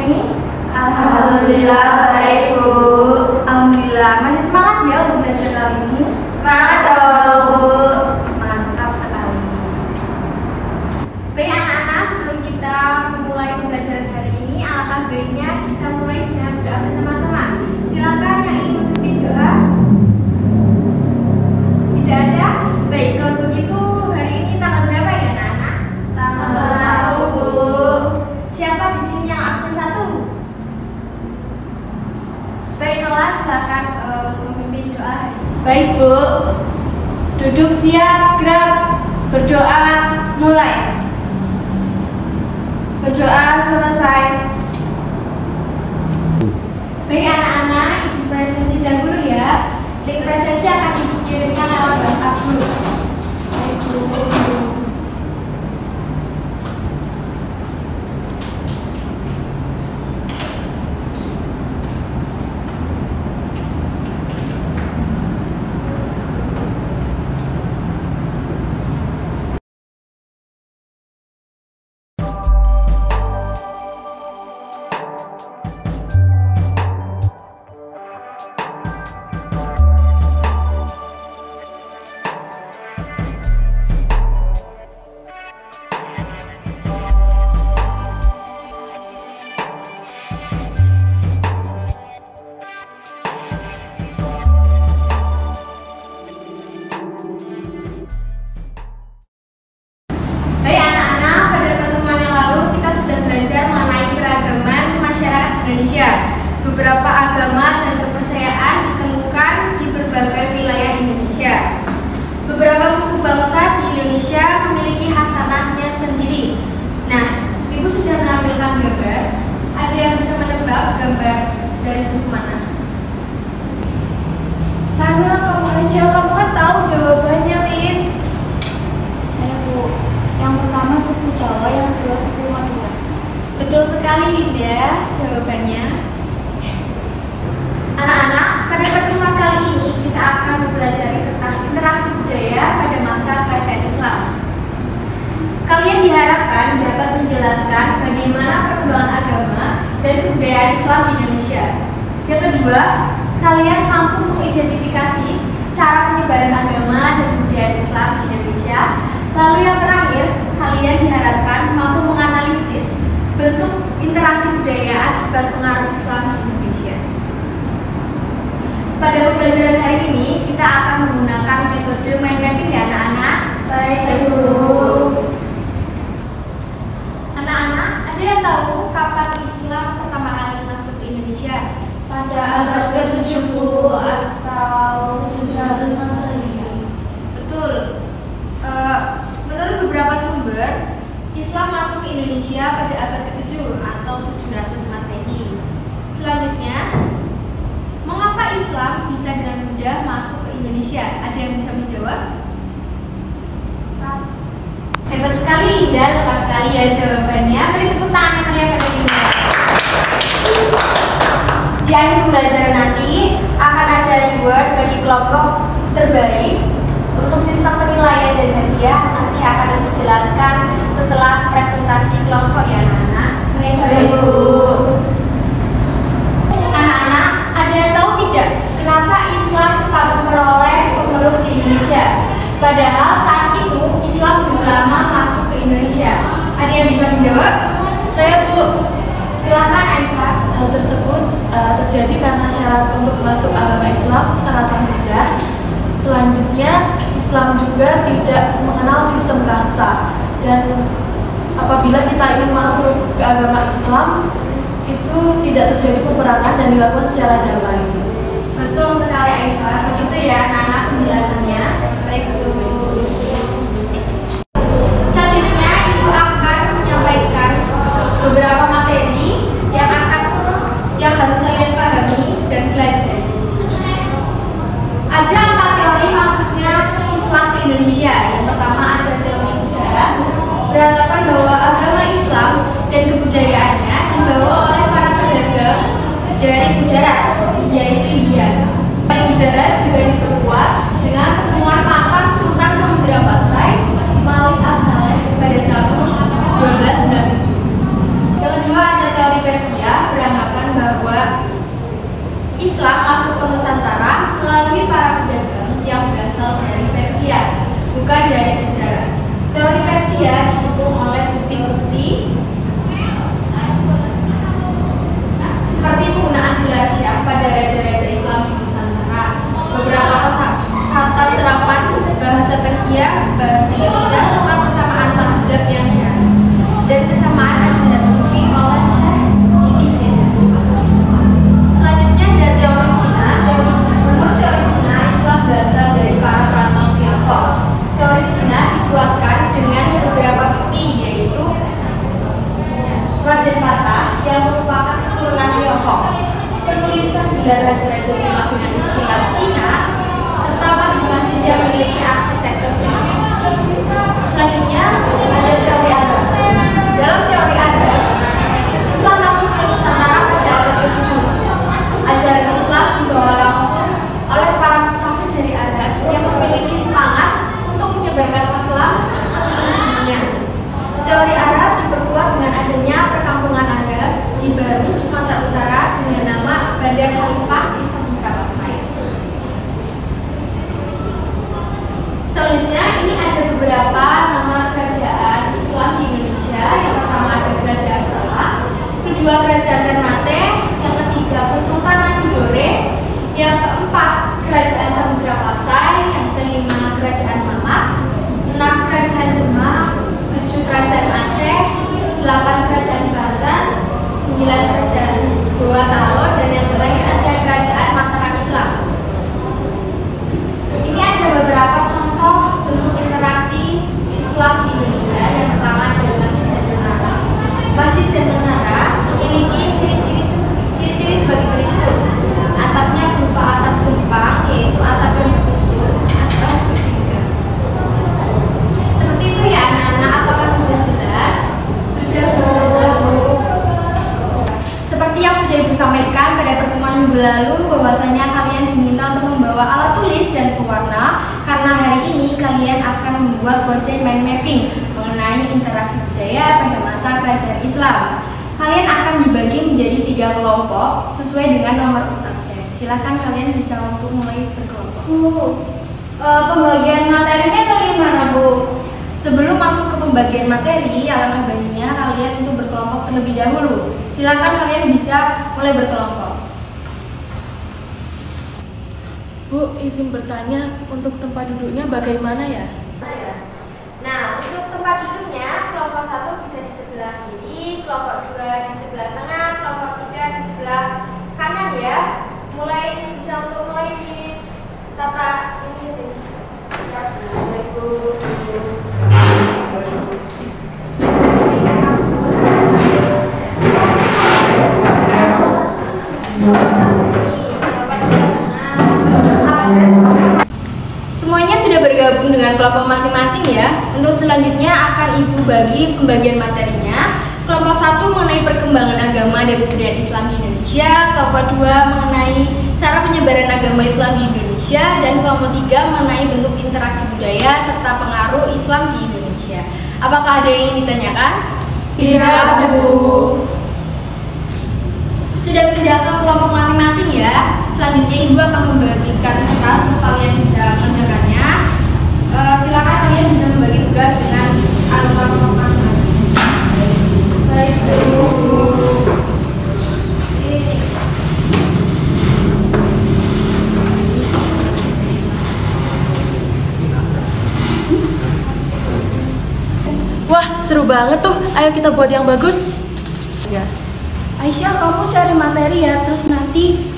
ini? Alhamdulillah baik, Bu. Alhamdulillah. Masih semangat ya untuk belajar kali ini? Semangat dong, Bu. Mantap sekali. Baik anak-anak, sebelum kita memulai pembelajaran hari ini, alangkah baiknya kita mulai dengan doa bersama-sama. Silakan yang ingin memimpin doa. Tidak ada? Baik, kalau begitu hari ini tanggal berapa ya anak-anak? Tanggal 1, Bu. Siapa di sini yang absen 1? Baik, Nola, silakan untuk memimpin doa hari ini. Baik, Bu. Duduk siap, gerak. Berdoa, mulai. Berdoa selesai. Baik anak-anak, ibu presensi dahulu ya. Link presensi akan dikirimkan lewat WhatsApp dulu. Baik, Bu. Baik anak-anak, pada pertemuan yang lalu kita sudah belajar mengenai keragaman masyarakat Indonesia. Beberapa agama dan kepercayaan ditemukan di berbagai wilayah Indonesia. Beberapa suku bangsa di Indonesia memiliki khasanahnya sendiri. Nah, Ibu sudah menampilkan gambar. Ada yang bisa menebak gambar dari suku mana? Sana kamu aja, kamu kan tahu jawabannya, Lin. Saya, Bu. Yang pertama suku Jawa, yang kedua suku Madura. Betul sekali Linda jawabannya. Anak-anak, pada pertemuan kali ini kita akan mempelajari tentang interaksi budaya pada masa kerajaan Islam. Kalian diharapkan dapat menjelaskan bagaimana perkembangan agama dan kebudayaan Islam di Indonesia. Yang kedua, kalian mampu mengidentifikasi cara penyebaran agama dan kebudayaan Islam di Indonesia. Lalu yang terakhir, kalian diharapkan mampu menganalisis bentuk interaksi budaya akibat pengaruh Islam di Indonesia. Pada pembelajaran hari ini, kita akan menggunakan metode mind mapping ya anak-anak. Baik, Bu. Anak-anak, ada yang tahu kapan Islam pertama kali masuk ke Indonesia? Pada abad ke-70 atau 700 Masehi. Betul. Menurut beberapa sumber, Islam masuk ke Indonesia pada abad ke-7 atau 700 Masehi. Selanjutnya, mengapa Islam bisa dengan mudah masuk ke Indonesia? Ada yang bisa menjawab? Hebat sekali Linda, lengkap sekali ya jawabannya. Beri tepuk tangan yang meriah pada Linda. Di akhir pembelajaran nanti akan ada reward bagi kelompok terbaik. Untuk sistem penilaian dan hadiah nanti akan dijelaskan setelah presentasi kelompok ya anak-anak. Baik, Bu. Anak-anak, ada yang tahu tidak kenapa Islam cepat memperoleh pemeluk di Indonesia? Padahal saat itu Islam belum lama masuk ke Indonesia. Ada yang bisa menjawab? Saya, Bu. Silakan Aisyah. Hal tersebut terjadi karena syarat untuk masuk agama Islam sangatlah mudah. Selanjutnya, Islam juga tidak mengenal sistem kasta, dan apabila kita ingin masuk ke agama Islam, itu tidak terjadi peperangan dan dilakukan secara damai. Betul sekali Aisyah. Begitu ya anak-anak penjelasannya. Baik Bu. Selanjutnya Ibu akan menyampaikan beberapa materi yang harus kalian pahami dan pelajari. Ada 4 teori masuknya Islam ke Indonesia. Yang pertama ada teori sejarah, beranggapan bahwa agama Islam dan kebudayaannya dibawa oleh para pedagang dari Gujarat, yaitu India. Gujarat juga diperkuat dengan pertemuan makam Sultan Samudra Pasai Malik As-Saleh pada tahun 1297. Yang kedua ada teori Persia, Islam masuk ke Nusantara melalui para pedagang yang berasal dari Persia, bukan dari negara. Teori Persia didukung oleh bukti-bukti seperti penggunaan gelas syah pada raja-raja Islam di Nusantara, beberapa kata serapan bahasa Persia, bahasa Indonesia, serta kesamaan mazhab yang ada, dan kesamaan mazhab sufi oleh Syekh Siti Jenar. Selanjutnya ada teori Cina. Menurut teori Cina, Islam berasal dari para perantau Tiongkok. Teori Cina dikuatkan dengan beberapa bukti, yaitu Raden Patah yang merupakan keturunan Tiongkok, penulisan gelar raja-raja kuno dengan istilah Cina, serta masjid-masjid yang memiliki arsitektur Tiongkok. Selanjutnya ada teori Arab. Dalam teori Arab, Islam masuk ke Nusantara pada abad ke-7. Ajaran Islam dibawa langsung oleh para musafir dari Arab yang memiliki semangat untuk menyebarkan Islam ke seluruh dunia. Teori Arab diperkuat dengan adanya perkampungan Arab di Baru, Sumatera Utara dengan nama Bandar Khalifah di Samudra Pasai. Selanjutnya ini ada beberapa nama kerajaan Islam di Indonesia. Yang pertama ada Kerajaan Demak, kedua Kerajaan Ternate, yang ketiga Kesultanan Tidore, yang keempat Kerajaan Samudra Pasai, yang kelima Kerajaan Malang, 6 Kerajaan Demak, 7 Kerajaan Aceh, 8 Kerajaan Banten, 9 Kerajaan Goa Talo, dan yang terakhir ada Kerajaan Mataram Islam. Ini ada beberapa contoh bentuk interaksi Islam di Indonesia. Yang pertama ada masjid dan menara. Masjid dan menara memiliki ciri-ciri sebagai berikut. Atapnya berupa atap tumpang, yaitu atap yang bersusun atau bertingkat. Seperti itu ya anak-anak, apakah sudah jelas? Sudah. Seperti yang sudah Ibu sampaikan pada pertemuan minggu lalu, bahwasanya kalian diminta untuk membawa alat tulis dan pewarna, karena hari ini kalian akan membuat proyek mind mapping mengenai interaksi budaya pada masa kerajaan Islam. Kalian akan dibagi menjadi 3 kelompok sesuai dengan nomor urut absen. Silakan kalian bisa untuk mulai berkelompok. Pembagian materinya bagaimana, Bu? Sebelum masuk ke pembagian materi, alangkah baiknya kalian untuk berkelompok terlebih dahulu. Silakan kalian bisa mulai berkelompok. Bu, izin bertanya, untuk tempat duduknya bagaimana ya? Nah, untuk tempat duduknya, kelompok 1 bisa di sebelah kiri, kelompok 2 di sebelah tengah, kelompok 3 di sebelah kanan ya. Bisa untuk mulai di tata ini sini. Semuanya sudah bergabung dengan kelompok masing-masing ya. Untuk selanjutnya akan Ibu bagi pembagian materinya. Kelompok 1 mengenai perkembangan agama dan kebudayaan Islam di Indonesia, kelompok 2 mengenai cara penyebaran agama Islam di Indonesia, dan kelompok 3 mengenai bentuk interaksi budaya serta pengaruh Islam di Indonesia. Apakah ada yang ingin ditanyakan? Tidak, Bu. Sudah pindah ke kelompok masing-masing ya. Selanjutnya Ibu akan membagikan tugas untuk kalian bisa mengerjakannya. Silakan kalian bisa membagi tugas dengan anggota kelompok masing-masing. Baik, Bu. Wah, seru banget tuh. Ayo kita buat yang bagus. Ya. Aisyah, kamu cari materi ya, terus nanti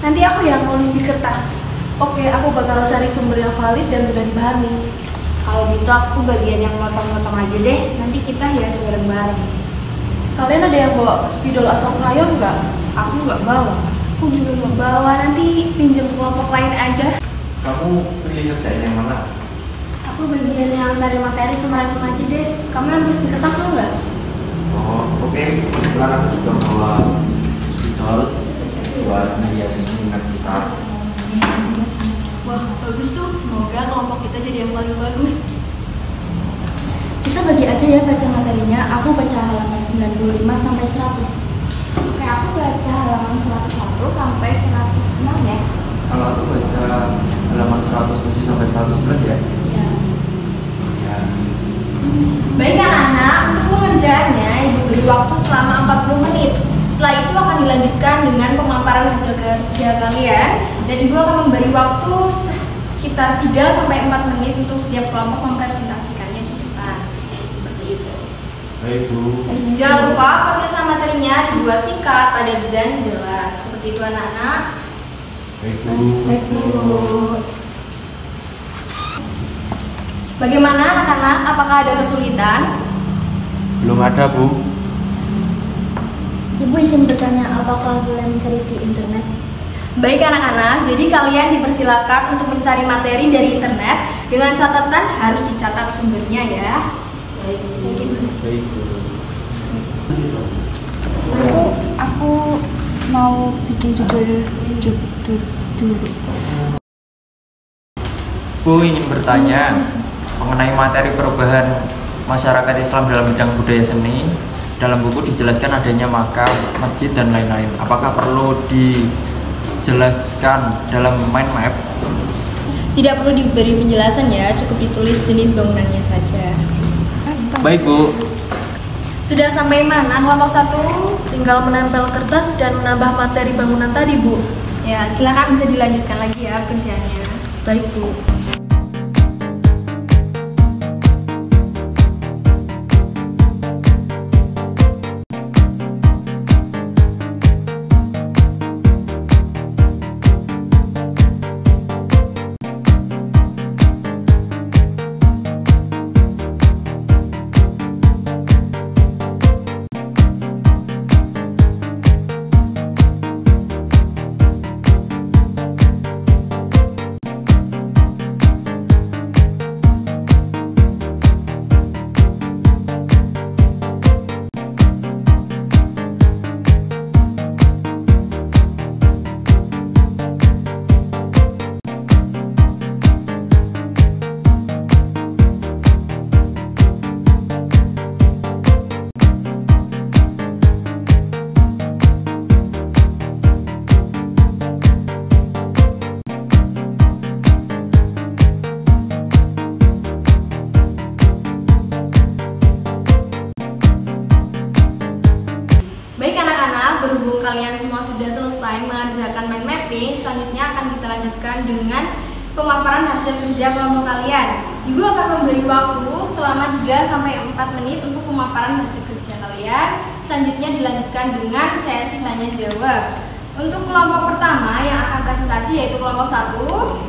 nanti aku yang nulis di kertas. Oke, aku bakal cari sumber yang valid dan mudah dipahami. Kalau gitu aku bagian yang motong-motong aja deh, nanti kita hias bareng-bareng. Kalian ada yang bawa spidol atau krayon nggak? Aku nggak bawa. Aku juga nggak bawa, nanti pinjam kelompok lain aja. Kamu pilih kerjaan yang mana? Aku bagian yang cari materi sama resum aja deh. Kamu yang nulis di kertas mau nggak? Oh, oke. Kebetulan aku juga bawa spidol buat menghias minat kita. Wah, bagus tuh. Semoga kelompok kita jadi yang paling bagus. Kita bagi aja ya baca materinya. Aku baca halaman 95 sampai 100. Oke, aku baca halaman 101. sampai 106 ya. Kalau aku baca halaman 107 sampai 111 ya. Iya. Ya. Baik anak-anak, untuk pengerjaannya diberi waktu selama 40 menit. Setelah itu akan dilanjutkan dengan pemaparan hasil kerja kalian, dan Ibu akan memberi waktu sekitar 3-4 menit untuk setiap kelompok mempresentasikannya di depan. Seperti itu. Baik Bu. Jangan lupa penulisan materinya dibuat singkat, padat dan jelas. Seperti itu anak-anak. Baik Bu. Baik, Bu. Bagaimana anak-anak? Apakah ada kesulitan? Belum ada Bu. Ibu izin bertanya, apakah boleh mencari di internet? Baik anak-anak, jadi kalian dipersilakan untuk mencari materi dari internet dengan catatan harus dicatat sumbernya ya. Baik. Baik Bu. Aku mau bikin judul dulu. Bu ingin bertanya mengenai materi perubahan masyarakat Islam dalam bidang budaya seni. Dalam buku dijelaskan adanya makam, masjid, dan lain-lain. Apakah perlu dijelaskan dalam mind map? Tidak perlu diberi penjelasan ya, cukup ditulis jenis bangunannya saja. Baik Bu. Sudah sampai mana kelompok 1? Tinggal menempel kertas dan menambah materi bangunan tadi, Bu. Ya, silakan bisa dilanjutkan lagi ya kerjaannya. Baik, Bu. Berhubung kalian semua sudah selesai mengerjakan mind mapping, selanjutnya akan kita lanjutkan dengan pemaparan hasil kerja kelompok kalian. Ibu akan memberi waktu selama 3-4 menit untuk pemaparan hasil kerja kalian. Selanjutnya dilanjutkan dengan sesi tanya jawab. Untuk kelompok pertama yang akan presentasi yaitu kelompok 1,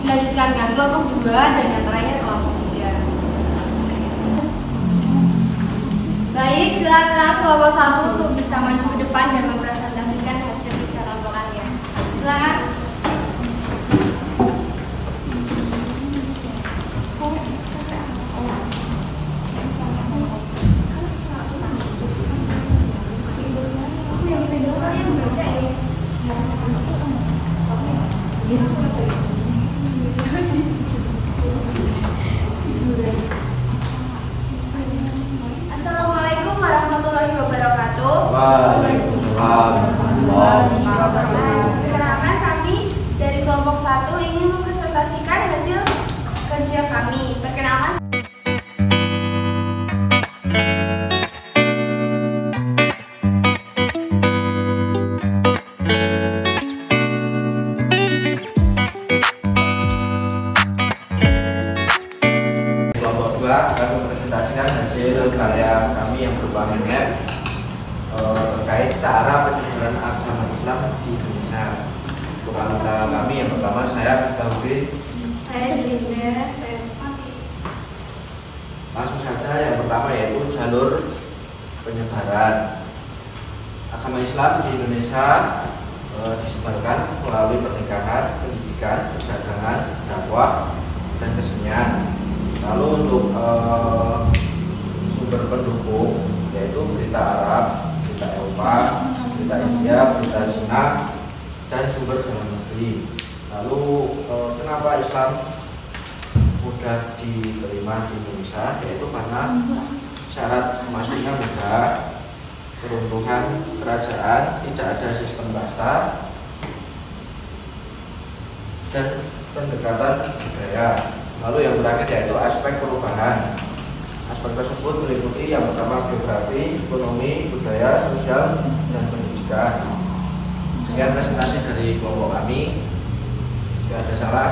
dilanjutkan dengan kelompok 2, dan yang terakhir kelompok 3. Baik, silakan kelompok 1 untuk bisa maju ke depan dan mempresentasikan hasil kerja kelompok kalian. Silakan. Assalamualaikum warahmatullahi wabarakatuh. Waalaikumsalam warahmatullahi wabarakatuh. Perkenalkan, kami dari kelompok 1 ingin mempresentasikan hasil kerja kami. Perkenalkan. Kelompok 2 akan mempresentasikan hasil karya kami yang berupa mind map terkait cara penyebaran agama Islam di Indonesia. Untuk anggota kami yang pertama saya Mustahudin. Saya Dinda, saya Rusmati. Langsung saja yang pertama yaitu jalur penyebaran agama Islam di Indonesia disebarkan melalui pernikahan, pendidikan, perdagangan, dakwah, dan kesenian. Lalu untuk sumber pendukung yaitu berita Arab, berita Eropa, berita India, berita Cina, dan sumber dalam negeri. Lalu kenapa Islam mudah diterima di Indonesia? Yaitu karena syarat masuknya mudah, keruntuhan kerajaan, tidak ada sistem kasta, dan pendekatan budaya. Lalu yang terakhir yaitu aspek perubahan. Aspek tersebut meliputi yang pertama geografi, ekonomi, budaya, sosial, dan pendidikan. Sekian presentasi dari kelompok kami. Jika ada salah,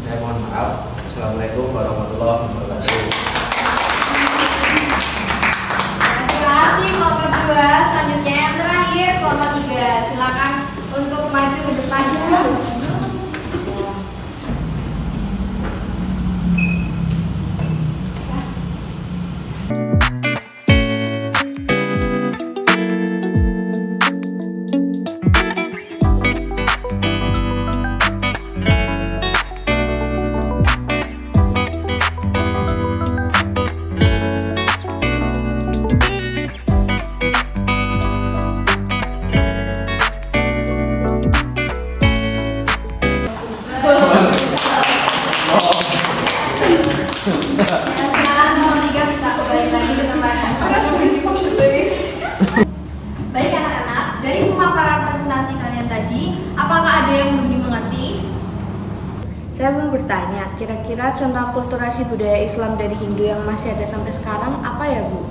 saya mohon maaf. Assalamualaikum warahmatullahi wabarakatuh. Terima kasih kelompok 2. Selanjutnya yang terakhir kelompok 3. Silakan untuk maju ke depan. Silakan nomor 3 bisa kembali lagi ke tempat. Baik anak-anak, dari pemaparan presentasi kalian tadi, apakah ada yang belum dimengerti? Saya mau bertanya, kira-kira contoh akulturasi budaya Islam dari Hindu yang masih ada sampai sekarang apa ya, Bu?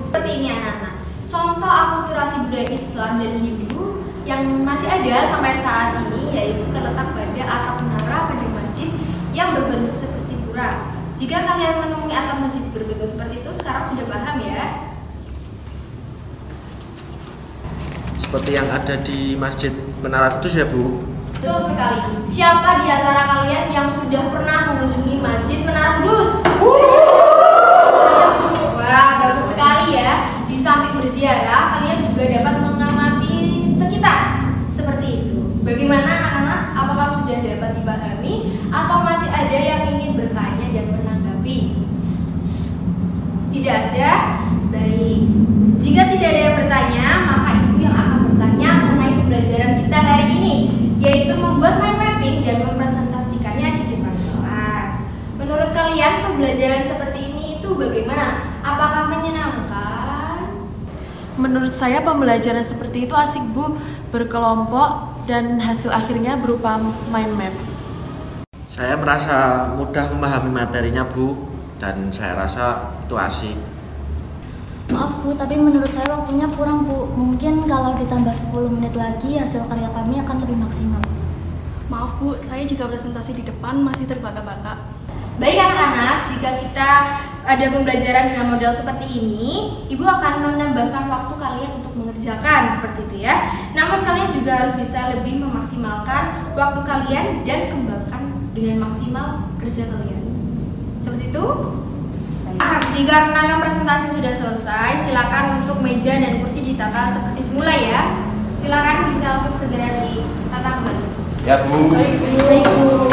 Seperti ini anak-anak. Contoh akulturasi budaya Islam dari Hindu yang masih ada sampai saat ini yaitu terletak pada atap menara pada masjid yang berbentuk seperti pura. Jika kalian menemui atap masjid berbentuk seperti itu, sekarang sudah paham ya? Seperti yang ada di Masjid Menara Kudus ya, Bu? Betul sekali. Siapa di antara kalian yang sudah pernah mengunjungi Masjid Menara Kudus? Wah, bagus sekali ya. Di samping berziarah, kalian juga dapat mengamati sekitar. Seperti itu. Bagaimana anak-anak? Apakah sudah dapat dipahami atau masih ada yang ingin bertanya dan menanggapi? Tidak ada? Baik. Jika tidak ada yang bertanya, maka ibu yang akan bertanya mengenai pembelajaran kita hari ini, yaitu membuat mind mapping dan mempresentasikannya di depan kelas. Menurut kalian pembelajaran seperti ini itu bagaimana? Apakah menyenangkan? Menurut saya pembelajaran seperti itu asik, Bu, berkelompok dan hasil akhirnya berupa mind map. Saya merasa mudah memahami materinya, Bu, dan saya rasa itu asik. Maaf Bu, tapi menurut saya waktunya kurang Bu. Mungkin kalau ditambah 10 menit lagi hasil karya kami akan lebih maksimal. Maaf Bu, saya juga presentasi di depan masih terbata-bata. Baik anak-anak, jika kita ada pembelajaran dengan model seperti ini, ibu akan menambahkan waktu kalian untuk mengerjakan seperti itu ya. Namun kalian juga harus bisa lebih memaksimalkan waktu kalian dan kembangkan dengan maksimal kerja kalian. Seperti itu. Dikarenakan presentasi sudah selesai, silakan untuk meja dan kursi ditata seperti semula ya. Silakan bisa untuk segera ditata kembali. Ya, Bu. Baik Bu.